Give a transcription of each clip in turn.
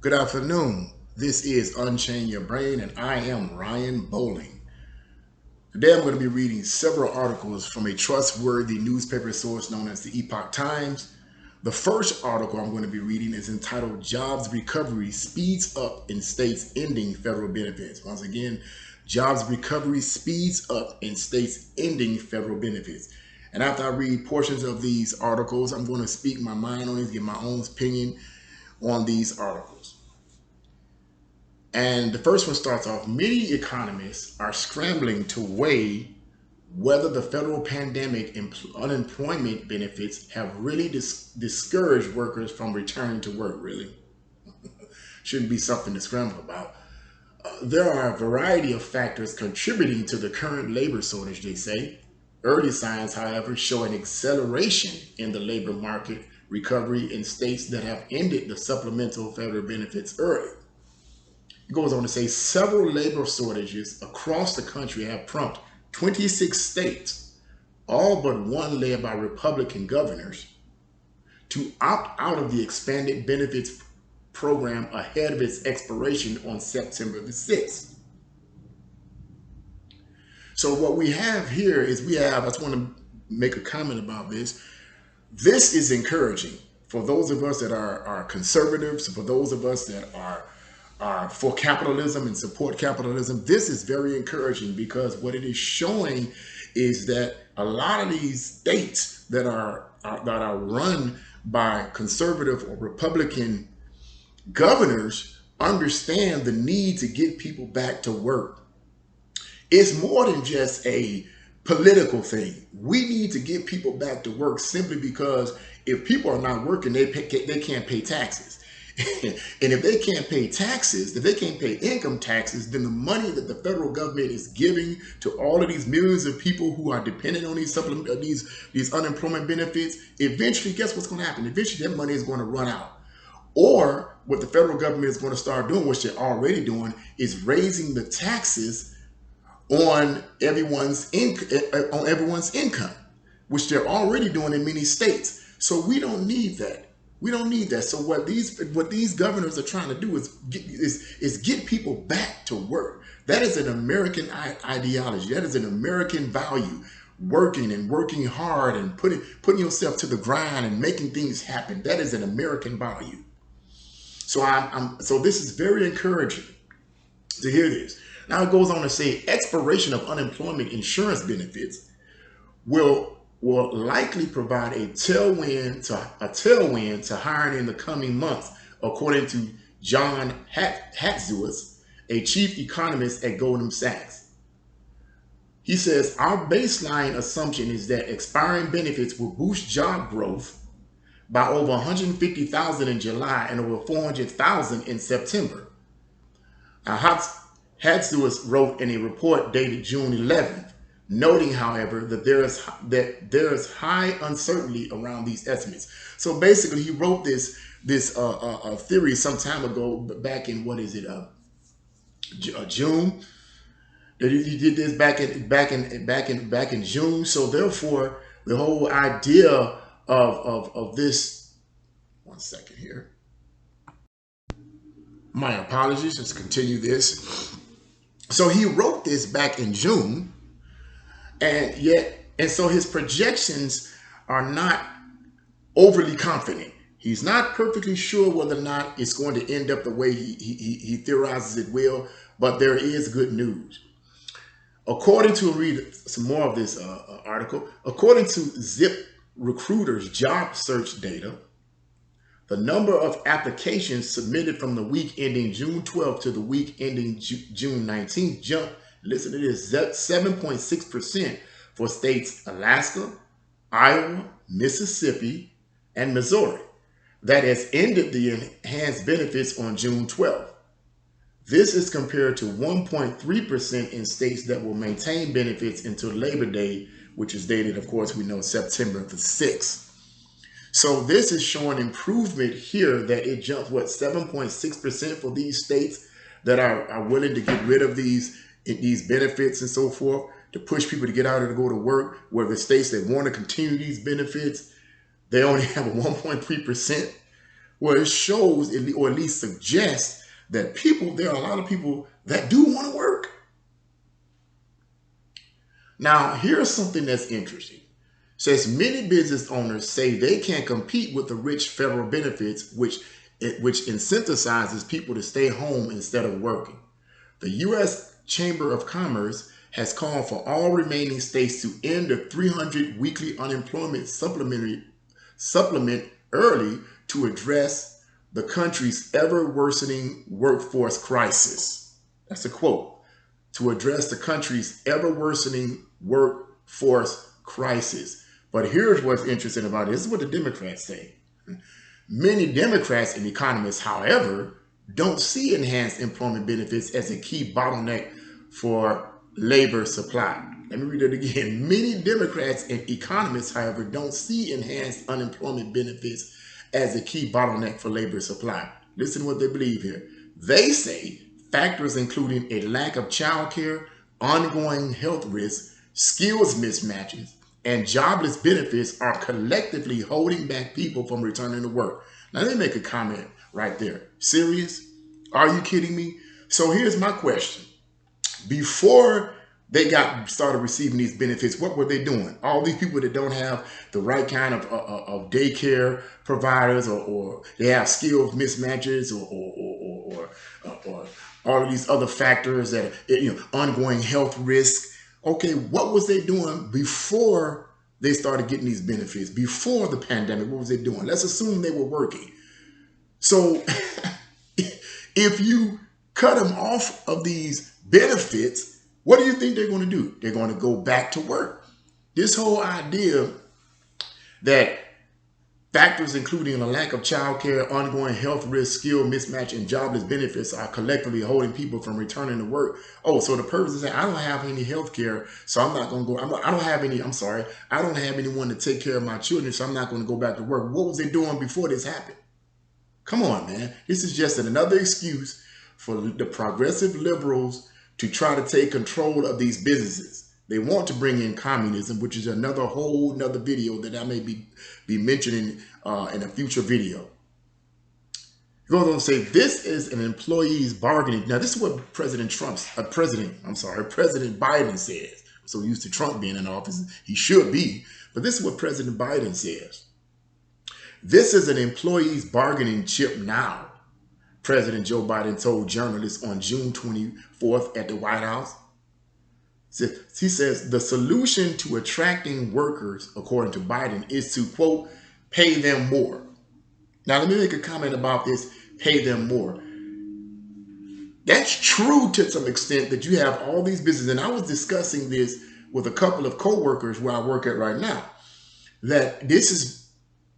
Good afternoon. This is Unchain Your Brain, and I am Ryan Bowling. Today I'm going to be reading several articles from a trustworthy newspaper source known as the Epoch Times. The first article I'm going to be reading is entitled Jobs Recovery Speeds Up in States Ending Federal Benefits. Once again, Jobs Recovery Speeds Up in States Ending Federal Benefits. And after I read portions of these articles, I'm going to speak my mind on it, give my own opinion on these articles. And the first one starts off, many economists are scrambling to weigh whether the federal pandemic unemployment benefits have really discouraged workers from returning to work, really. Shouldn't be something to scramble about. There are a variety of factors contributing to the current labor shortage, they say. Early signs, however, show an acceleration in the labor market recovery in states that have ended the supplemental federal benefits early. It goes on to say several labor shortages across the country have prompted 26 states, all but one led by Republican governors, to opt out of the expanded benefits program ahead of its expiration on September the 6th. So what we have here is I just want to make a comment about this. This is encouraging for those of us that are conservatives, for those of us that are for capitalism and support capitalism. This is very encouraging because what it is showing is that a lot of these states that are run by conservative or Republican governors understand the need to get people back to work. It's more than just a political thing. We need to get people back to work simply because if people are not working, they can't pay taxes. And if they can't pay taxes, if they can't pay income taxes, then the money that the federal government is giving to all of these millions of people who are dependent on these unemployment benefits, eventually, guess what's going to happen? Eventually, that money is going to run out. Or what the federal government is going to start doing, which they're already doing, is raising the taxes on everyone's income, which they're already doing in many states. So we don't need that. We don't need that. So what these governors are trying to do is get people back to work. That is an American ideology. That is an American value. Working hard and putting yourself to the grind and making things happen. That is an American value. So so this is very encouraging to hear this. Now it goes on to say expiration of unemployment insurance benefits will likely provide a tailwind to hiring in the coming months, according to John Hatzius, a chief economist at Goldman Sachs. He says, our baseline assumption is that expiring benefits will boost job growth by over 150,000 in July and over 400,000 in September. Now, Hatzius wrote in a report dated June 11th, noting, however, that there is high uncertainty around these estimates. So basically, he wrote this theory some time ago, back in June. That he did this back in June. So therefore, the whole idea of this. One second here. My apologies. Let's continue this. So he wrote this back in June. And so his projections are not overly confident. He's not perfectly sure whether or not it's going to end up the way he theorizes it will, but there is good news. According to, read some more of this article, according to Zip Recruiter's job search data, the number of applications submitted from the week ending June 12th to the week ending June 19th jumped, listen to this, 7.6% for states Alaska, Iowa, Mississippi, and Missouri that has ended the enhanced benefits on June 12th. This is compared to 1.3% in states that will maintain benefits until Labor Day, which is dated, of course, we know September the 6th. So this is showing improvement here that it jumped, 7.6% for these states that are willing to get rid of these benefits and so forth, to push people to get out and to go to work, where the states that want to continue these benefits, they only have a 1.3% Well, it shows, or at least suggests, that there are a lot of people that do want to work. Now, here's something that's interesting. Says many business owners say they can't compete with the rich federal benefits, which incentivizes people to stay home instead of working. The U.S. Chamber of Commerce has called for all remaining states to end the 300 weekly unemployment supplement early to address the country's ever worsening workforce crisis. That's a quote. To address the country's ever worsening workforce crisis. But here's what's interesting about it. This is what the Democrats say. Many Democrats and economists, however, don't see enhanced employment benefits as a key bottleneck for labor supply. Let me read it again. Many Democrats and economists, however, don't see enhanced unemployment benefits as a key bottleneck for labor supply. Listen to what they believe here. They say factors including a lack of child care, ongoing health risks, skills mismatches, and jobless benefits are collectively holding back people from returning to work. Now, let me make a comment right there. Serious? Are you kidding me? So here's my question. Before they got started receiving these benefits, what were they doing? All these people that don't have the right kind of daycare providers, or they have skills mismatches, or all of these other factors that, ongoing health risk. Okay, what was they doing before they started getting these benefits? Before the pandemic, what was they doing? Let's assume they were working. So if you cut them off of these benefits, what do you think they're going to do? They're going to go back to work. This whole idea that factors including a lack of child care, ongoing health risk, skill mismatch, and jobless benefits are collectively holding people from returning to work. Oh, so the person is saying, I don't have any health care, so I'm not going to go. I don't have anyone to take care of my children, so I'm not going to go back to work. What was they doing before this happened? Come on, man. This is just another excuse for the progressive liberals to try to take control of these businesses. They want to bring in communism, which is another video that I may be mentioning in a future video. He goes on to say, this is an employee's bargaining. Now, this is what President Biden says. So used to Trump being in office, he should be. But this is what President Biden says. This is an employee's bargaining chip now, President Joe Biden told journalists on June 24th at the White House. He says the solution to attracting workers, according to Biden, is to, quote, pay them more. Now, let me make a comment about this, pay them more. That's true to some extent, that you have all these businesses. And I was discussing this with a couple of co-workers where I work at right now, that this is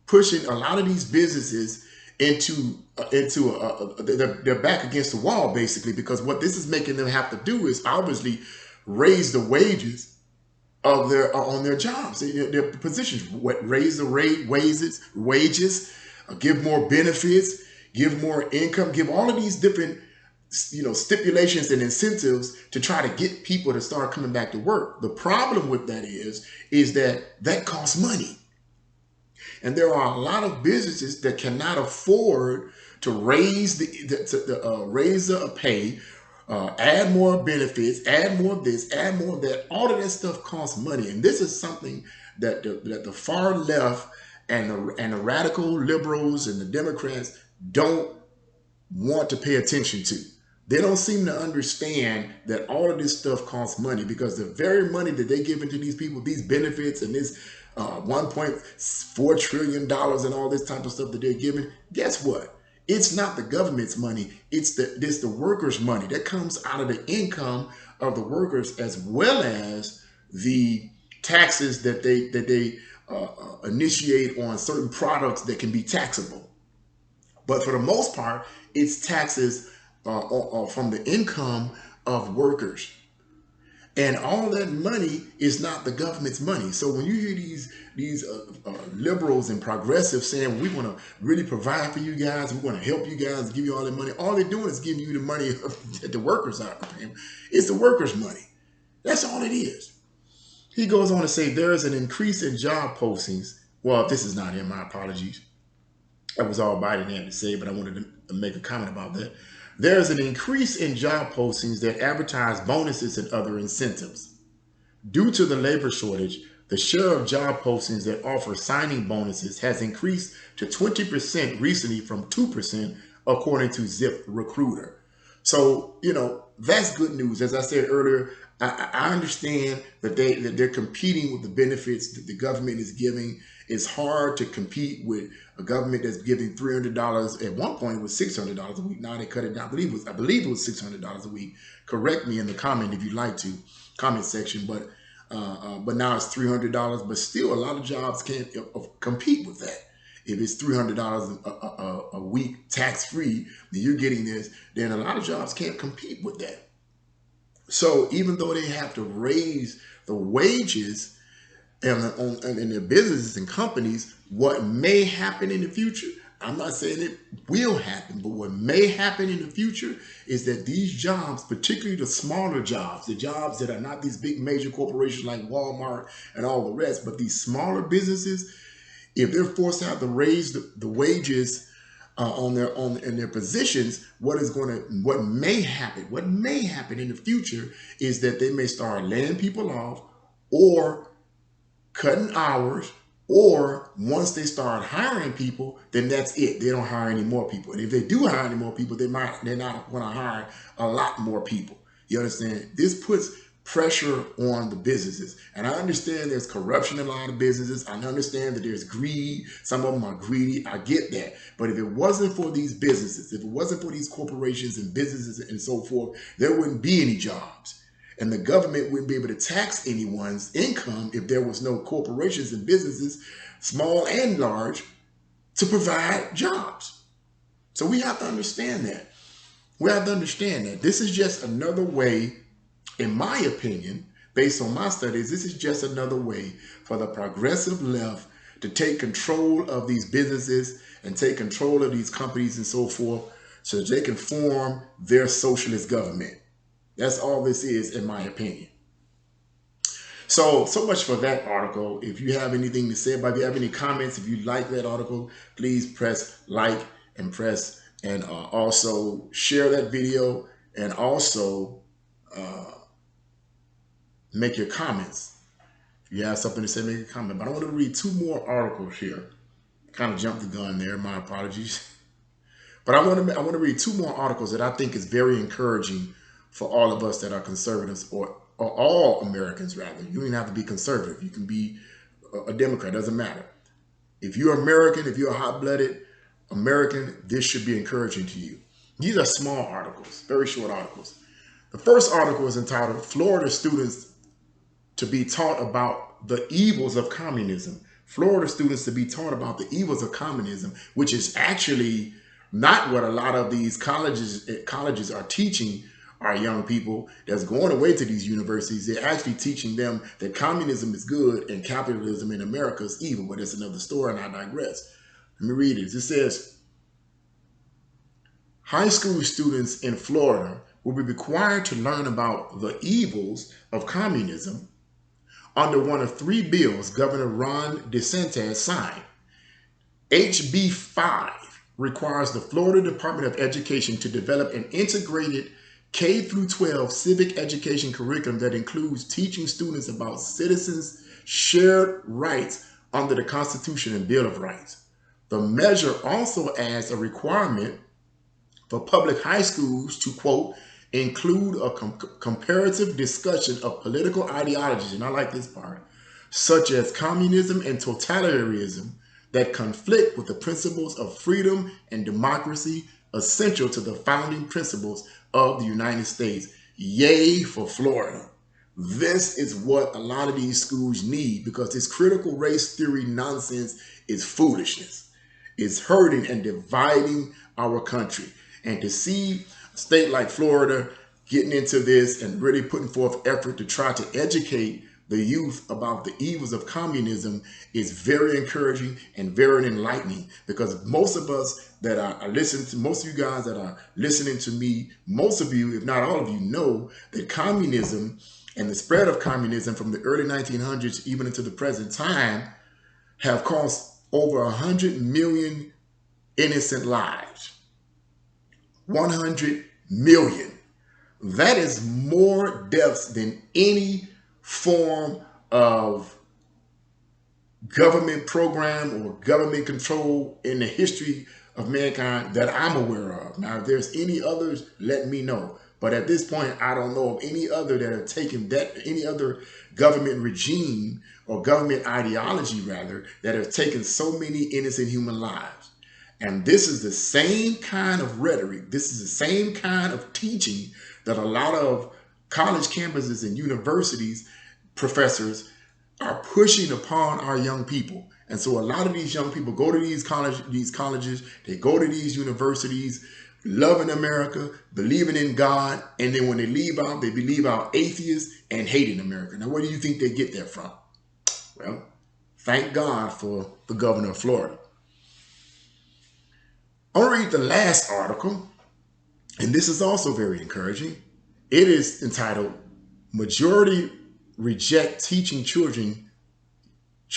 pushing a lot of these businesses into they're back against the wall, basically, because what this is making them have to do is obviously raise the wages of their jobs, their positions. Raise the wages, give more benefits, give more income, give all of these different stipulations and incentives to try to get people to start coming back to work. The problem with that is that costs money. And there are a lot of businesses that cannot afford to raise the pay, add more benefits, add more of this, add more of that. All of that stuff costs money, and this is something that the far left and the radical liberals and the Democrats don't want to pay attention to. They don't seem to understand that all of this stuff costs money, because the very money that they give into these people, these benefits and this $1.4 trillion and all this type of stuff that they're giving, guess what? It's not the government's money. It's the workers' money that comes out of the income of the workers, as well as the taxes that they initiate on certain products that can be taxable. But for the most part, it's taxes from the income of workers. And all that money is not the government's money. So when you hear these liberals and progressives saying, we want to really provide for you guys, we want to help you guys, give you all that money, all they're doing is giving you the money that the workers are paying. It's the workers' money. That's all it is. He goes on to say there is an increase in job postings. Well, this is not him, my apologies. That was all Biden had to say, but I wanted to make a comment about that. There's an increase in job postings that advertise bonuses and other incentives. Due to the labor shortage, the share of job postings that offer signing bonuses has increased to 20% recently from 2%, according to Zip Recruiter. So, that's good news. As I said earlier, I understand that they're competing with the benefits that the government is giving. It's hard to compete with a government that's giving $300. At one point, it was $600 a week. Now they cut it down. I believe it was $600 a week. Correct me in the comment if you'd like to, comment section. But now it's $300. But still, a lot of jobs can't compete with that. If it's $300 a week tax free, then you're getting this. Then a lot of jobs can't compete with that. So even though they have to raise the wages in their businesses and companies, what may happen in the future, I'm not saying it will happen, but what may happen in the future is that these jobs, particularly the smaller jobs, the jobs that are not these big major corporations like Walmart and all the rest, but these smaller businesses, if they're forced to have to raise the wages in their positions, what may happen in the future is that they may start laying people off or cutting hours, or once they start hiring people, then that's it. They don't hire any more people. And if they do hire any more people, they're not going to hire a lot more people. You understand? This puts pressure on the businesses. And I understand there's corruption in a lot of businesses. I understand that there's greed. Some of them are greedy. I get that. But if it wasn't for these businesses, if it wasn't for these corporations and businesses and so forth, there wouldn't be any jobs. And the government wouldn't be able to tax anyone's income if there was no corporations and businesses, small and large, to provide jobs. So we have to understand that. We have to understand that this is just another way, in my opinion, based on my studies, this is just another way for the progressive left to take control of these businesses and take control of these companies and so forth so that they can form their socialist government. That's all this is, in my opinion. So much for that article. If you have anything to say about it, if you have any comments, if you like that article, please press like and also share that video, and also make your comments. If you have something to say, make a comment. But I want to read two more articles here. Kind of jumped the gun there. My apologies. But I want to read two more articles that I think is very encouraging for all of us that are conservatives, or all Americans rather. You don't even have to be conservative. You can be a Democrat. Doesn't matter. If you're American, if you're a hot-blooded American, this should be encouraging to you. These are small articles, very short articles. The first article is entitled "Florida Students to be Taught About the Evils of Communism." Florida students to be taught about the evils of communism, which is actually not what a lot of these colleges are teaching our young people that's going away to these universities. They're actually teaching them that communism is good and capitalism in America is evil. But it's another story, and I digress. Let me read it. It says, high school students in Florida will be required to learn about the evils of communism under one of three bills Governor Ron DeSantis signed. HB 5 requires the Florida Department of Education to develop an integrated K through 12 civic education curriculum that includes teaching students about citizens' shared rights under the Constitution and Bill of Rights. The measure also adds a requirement for public high schools to, quote, include a comparative discussion of political ideologies, and I like this part, such as communism and totalitarianism that conflict with the principles of freedom and democracy essential to the founding principles of the United States. Yay for Florida. This is what a lot of these schools need, because this critical race theory nonsense is foolishness. It's hurting and dividing our country. And to see a state like Florida getting into this and really putting forth effort to try to educate the youth about the evils of communism is very encouraging and very enlightening, because most of us that are listening to, most of you guys that are listening to me, most of you, if not all of you, know that communism and the spread of communism from the early 1900s even into the present time have cost over 100 million innocent lives. 100 million. That is more deaths than any form of government program or government control in the history of mankind that I'm aware of. Now, if there's any others, let me know. But at this point, I don't know of any other that have taken that, any other government regime or government ideology, rather, that have taken so many innocent human lives. And this is the same kind of rhetoric. This is the same kind of teaching that a lot of college campuses and universities professors are pushing upon our young people. And so a lot of these young people go to these colleges, they go to these universities, loving America, believing in God, and then when they leave out, they leave out atheists and hating America. Now, where do you think they get that from? Well, thank God for the governor of Florida. I'll read the last article, and this is also very encouraging. It is entitled, Majority Reject Teaching Children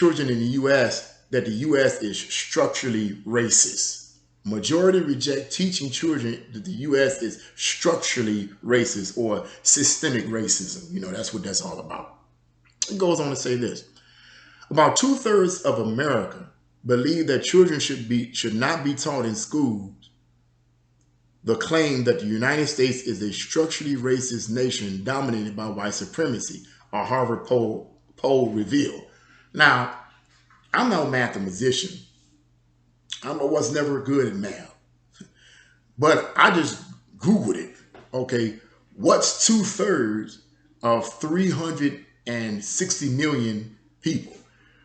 in the U.S. that the U.S. is structurally racist. Majority reject teaching children that the U.S. is structurally racist or systemic racism. You know, that's what that's all about. It goes on to say this. About 2/3 of America believe that children should not be taught in schools the claim that the United States is a structurally racist nation dominated by white supremacy, a Harvard poll revealed. Now, I'm no mathematician. I was never good at math. But I just Googled it. Okay, what's 2/3 of 360 million people?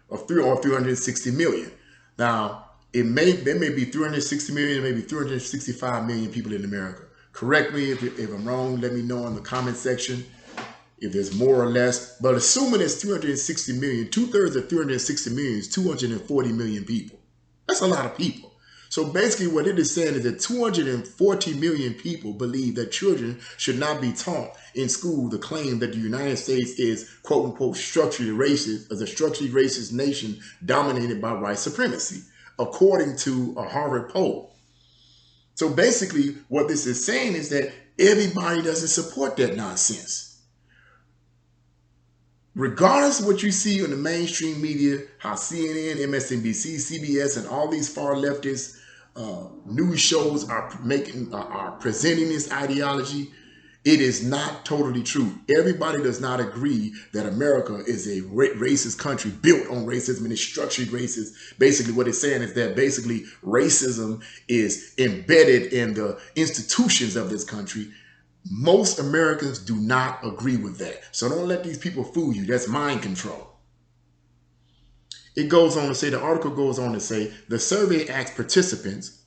Or 360 million. Now, there may be 360 million, maybe 365 million people in America. Correct me if I'm wrong. Let me know in the comment section if there's more or less. But assuming it's 360 million, 2/3 of 360 million is 240 million people. That's a lot of people. So basically what it is saying is that 240 million people believe that children should not be taught in school the claim that the United States is, quote unquote, structurally racist, as a structurally racist nation dominated by white supremacy, according to a Harvard poll. So basically what this is saying is that everybody doesn't support that nonsense. Regardless of what you see on the mainstream media, how CNN, MSNBC, CBS, and all these far leftist news shows are presenting this ideology, it is not totally true. Everybody does not agree that America is a racist country built on racism and is structurally racist. Basically, what it's saying is that basically racism is embedded in the institutions of this country. Most Americans do not agree with that. So don't let these people fool you. That's mind control. It goes on to say, the article goes on to say, the survey asked participants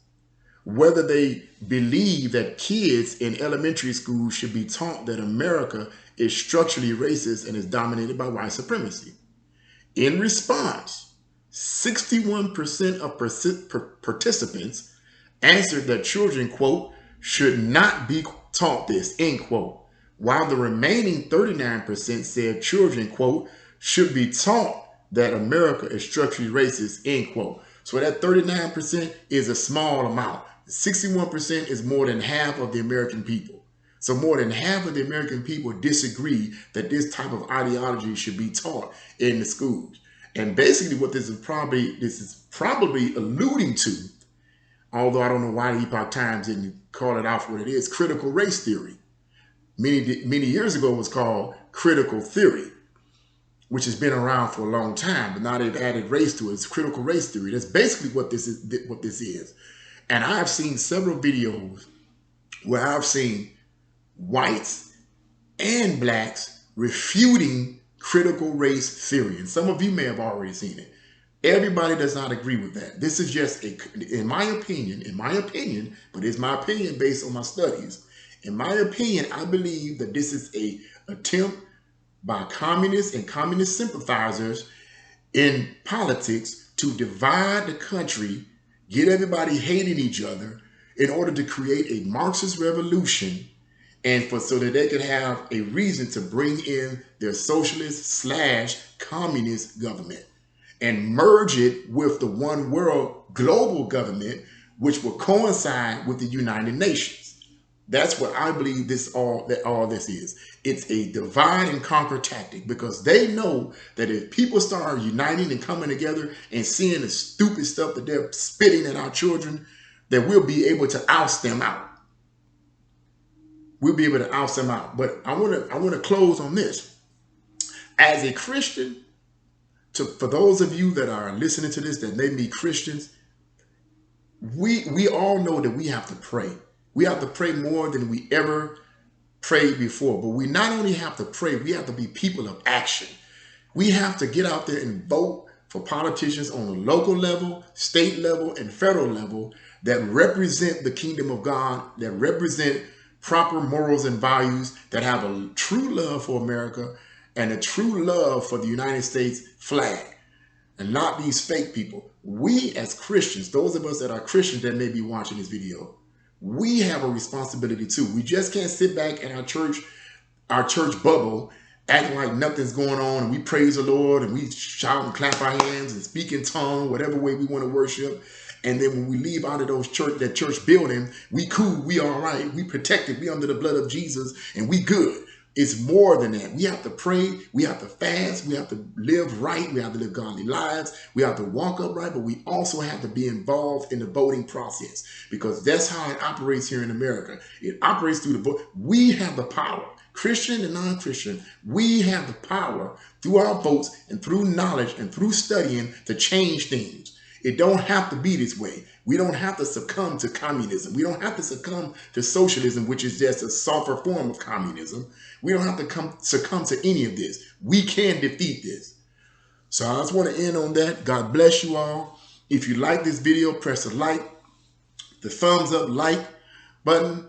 whether they believe that kids in elementary school should be taught that America is structurally racist and is dominated by white supremacy. In response, 61% of participants answered that children, quote, should not be taught this, end quote, while the remaining 39% said children, quote, should be taught that America is structurally racist, end quote. So that 39% is a small amount. 61% is more than half of the American people. So more than half of the American people disagree that this type of ideology should be taught in the schools. And basically what this is probably alluding to, although I don't know why the Epoch Times didn't call it out for what it is, critical race theory. Many years ago it was called critical theory, which has been around for a long time, but now they've added race to it. It's critical race theory. That's basically what this is. And I've seen several videos where I've seen whites and blacks refuting critical race theory. And some of you may have already seen it. Everybody does not agree with that. This is just, in my opinion, but it's my opinion based on my studies. In my opinion, I believe that this is an attempt by communists and communist sympathizers in politics to divide the country, get everybody hating each other in order to create a Marxist revolution, and so that they could have a reason to bring in their socialist/communist government and merge it with the one world global government, which will coincide with the United Nations. That's what I believe all this is. It's a divide and conquer tactic, because they know that if people start uniting and coming together and seeing the stupid stuff that they're spitting at our children, that we'll be able to oust them out. We'll be able to oust them out. But I want to close on this. As a Christian, for those of you that are listening to this that may be Christians, we all know that we have to pray. We have to pray more than we ever prayed before. But we not only have to pray, we have to be people of action. We have to get out there and vote for politicians on a local level, state level, and federal level that represent the kingdom of God, that represent proper morals and values, that have a true love for America and a true love for the United States flag, and not these fake people. We as Christians, those of us that are Christians that may be watching this video, we have a responsibility too. We just can't sit back in our church bubble, acting like nothing's going on, and we praise the Lord and we shout and clap our hands and speak in tongues, whatever way we want to worship. And then when we leave out of that church building, we cool, we all right, we protected, we under the blood of Jesus, and we good. It's more than that. We have to pray, we have to fast, we have to live right, we have to live godly lives, we have to walk upright, but we also have to be involved in the voting process, because that's how it operates here in America. It operates through the vote. We have the power, Christian and non-Christian, we have the power through our votes and through knowledge and through studying to change things. It don't have to be this way. We don't have to succumb to communism. We don't have to succumb to socialism, which is just a softer form of communism. We don't have to succumb to any of this. We can defeat this. So I just want to end on that. God bless you all. If you like this video, press the like, the thumbs up, like button.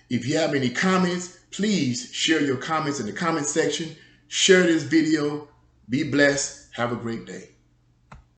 If you have any comments, please share your comments in the comment section. Share this video. Be blessed. Have a great day.